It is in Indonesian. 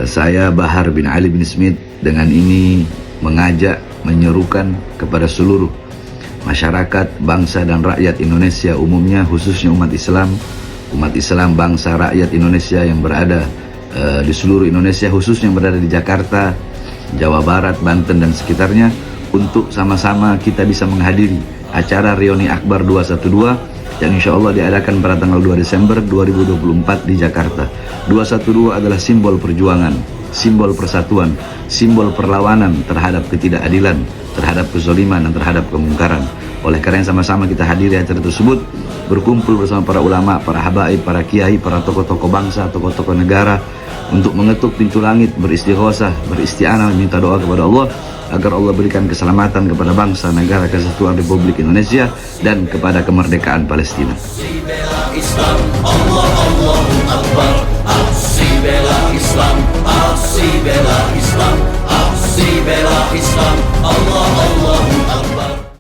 Saya Bahar bin Ali bin Smith dengan ini mengajak, menyerukan kepada seluruh masyarakat, bangsa dan rakyat Indonesia umumnya, khususnya umat Islam, bangsa rakyat Indonesia yang berada di seluruh Indonesia, khususnya yang berada di Jakarta, Jawa Barat, Banten dan sekitarnya, untuk sama-sama kita bisa menghadiri acara Reuni Akbar 212 yang insya Allah diadakan pada tanggal 2 Desember 2024 di Jakarta. 212 adalah simbol perjuangan, simbol persatuan, simbol perlawanan terhadap ketidakadilan, terhadap kezaliman dan terhadap kemungkaran. Oleh karena sama-sama kita hadiri acara tersebut, berkumpul bersama para ulama, para habaib, para kiai, para tokoh-tokoh bangsa, tokoh-tokoh negara, untuk mengetuk pintu langit, beristighosah, beristi'anah, minta doa kepada Allah agar Allah berikan keselamatan kepada bangsa, negara kesatuan Republik Indonesia dan kepada kemerdekaan Palestina. Islam, Allah, Allahu Akbar. Aksi bela Islam, aksi bela Islam, aksi bela Islam, Allah.